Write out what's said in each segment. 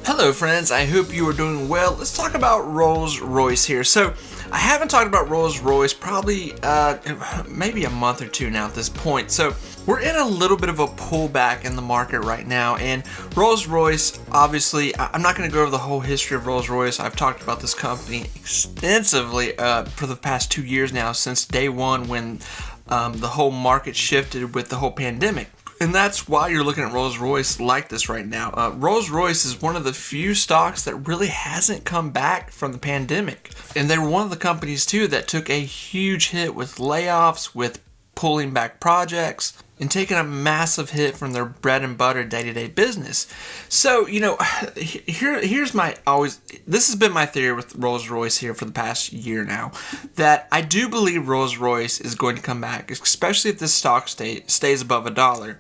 Hello friends, I hope you are doing well. Let's talk about Rolls-Royce here. So, I haven't talked about Rolls-Royce probably maybe a month or two now at this point. So, we're in a little bit of a pullback in the market right now, and Rolls-Royce, obviously, I'm not going to go over the whole history of Rolls-Royce. I've talked about this company extensively for the past 2 years now, since day one when the whole market shifted with the whole pandemic. And that's why you're looking at Rolls-Royce like this right now. Rolls-Royce is one of the few stocks that really hasn't come back from the pandemic. And they're one of the companies, too, that took a huge hit with layoffs, with pulling back projects, and taking a massive hit from their bread and butter day-to-day business. So, here's my this has been my theory with Rolls-Royce here for the past year now, that I do believe Rolls-Royce is going to come back, especially if this stock stays above $1.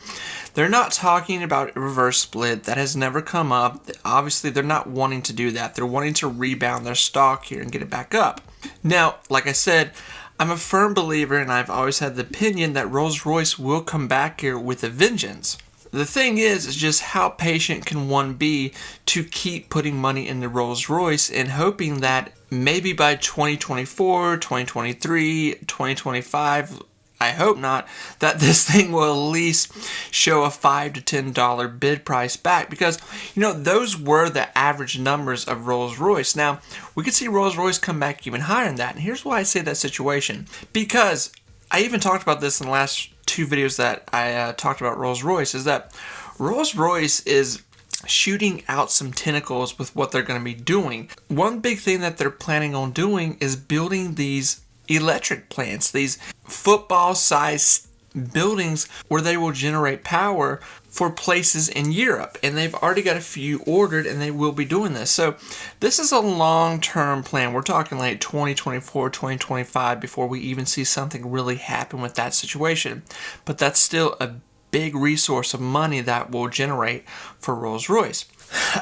They're not talking about a reverse split. That has never come up. Obviously, they're not wanting to do that. They're wanting to rebound their stock here and get it back up. Now, like I said, I'm a firm believer, and I've always had the opinion that Rolls-Royce will come back here with a vengeance. The thing is just how patient can one be to keep putting money into Rolls-Royce and hoping that maybe by 2024, 2023, 2025, I hope not, that this thing will at least show a $5 to $10 bid price back, because those were the average numbers of Rolls-Royce. Now, we could see Rolls-Royce come back even higher than that, and here's why I say that situation. Because I even talked about this in the last two videos that I talked about Rolls-Royce, is that Rolls-Royce is shooting out some tentacles with what they're going to be doing. One big thing that they're planning on doing is building these electric plants, these football-sized buildings where they will generate power for places in Europe, and they've already got a few ordered, and they will be doing this. So this is a long-term plan. We're talking like 2024, 2025 before we even see something really happen with that situation. But that's still a big resource of money that will generate for Rolls-Royce.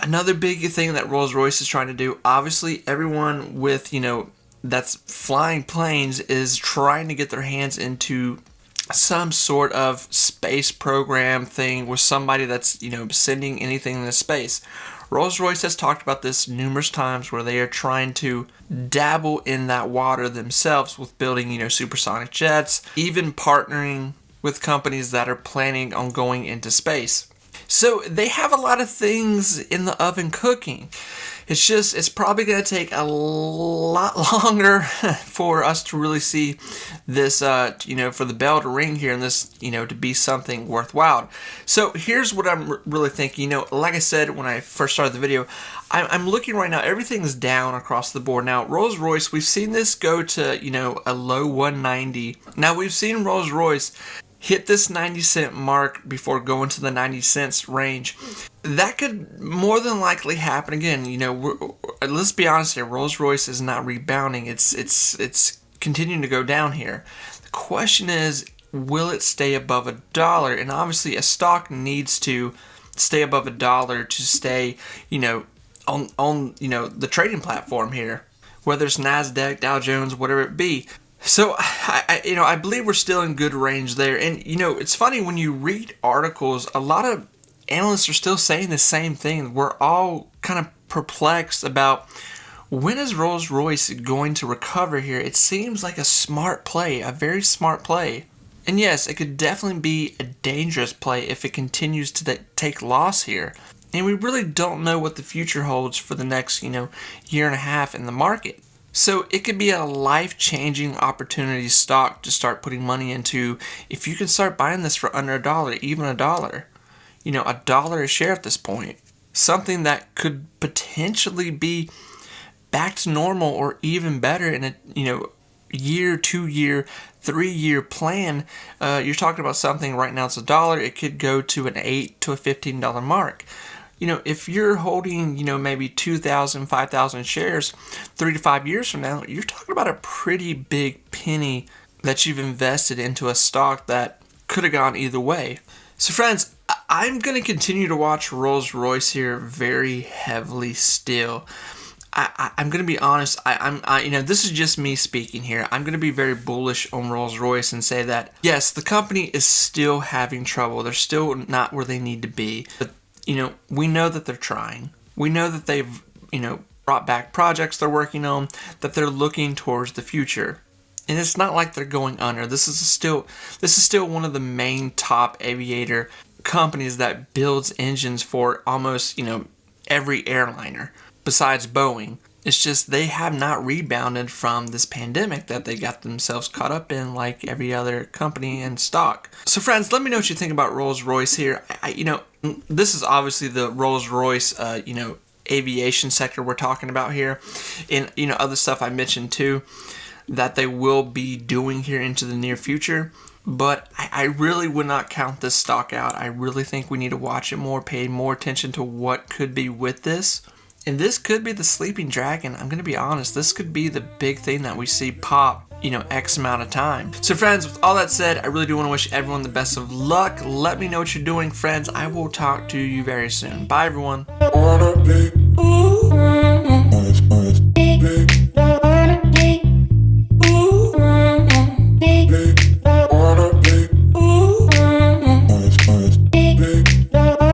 Another big thing that Rolls-Royce is trying to do, obviously everyone with, that's flying planes is trying to get their hands into some sort of space program thing with somebody that's, sending anything into space. Rolls-Royce has talked about this numerous times, where they are trying to dabble in that water themselves with building, supersonic jets, even partnering with companies that are planning on going into space. So they have a lot of things in the oven cooking. It's probably going to take a lot longer for us to really see this, for the bell to ring here and this, to be something worthwhile. So here's what I'm really thinking. Like I said when I first started the video, I'm looking right now, everything's down across the board. Now, Rolls-Royce, we've seen this go to, a low 190. Now, we've seen Rolls-Royce hit this 90 cent mark before going to the 90 cents range. That could more than likely happen again. Let's be honest here, Rolls-Royce is not rebounding. It's continuing to go down here. The question is, will it stay above $1? And obviously a stock needs to stay above $1 to stay, on the trading platform here, whether it's NASDAQ, Dow Jones, whatever it be. So, I believe we're still in good range there. And, it's funny when you read articles, a lot of analysts are still saying the same thing. We're all kind of perplexed about when is Rolls-Royce going to recover here. It seems like a smart play, a very smart play. And yes, it could definitely be a dangerous play if it continues to take loss here. And we really don't know what the future holds for the next, year and a half in the market. So it could be a life-changing opportunity stock to start putting money into if you can start buying this for under $1, even $1. $1 a share at this point. Something that could potentially be back to normal or even better in a year, 2 year, 3 year plan. You're talking about something right now it's $1. It could go to an $8 to a $15 mark. If you're holding, maybe 2,000, 5,000 shares 3 to 5 years from now, you're talking about a pretty big penny that you've invested into a stock that could have gone either way. So friends, I'm going to continue to watch Rolls-Royce here very heavily still. I'm going to be honest, this is just me speaking here. I'm going to be very bullish on Rolls-Royce and say that, yes, the company is still having trouble. They're still not where they need to be. But, we know that they're trying. We know that they've, brought back projects they're working on, that they're looking towards the future. And it's not like they're going under. This is still one of the main top aviator companies that builds engines for almost, every airliner besides Boeing. It's just they have not rebounded from this pandemic that they got themselves caught up in like every other company and stock. So friends, let me know what you think about Rolls-Royce here. This is obviously the Rolls-Royce, aviation sector we're talking about here. And, other stuff I mentioned too that they will be doing here into the near future. But I really would not count this stock out. I really think we need to watch it more, pay more attention to what could be with this. And this could be the sleeping dragon. I'm going to be honest. This could be the big thing that we see pop, X amount of time. So friends, with all that said, I really do want to wish everyone the best of luck. Let me know what you're doing, friends. I will talk to you very soon. Bye, everyone.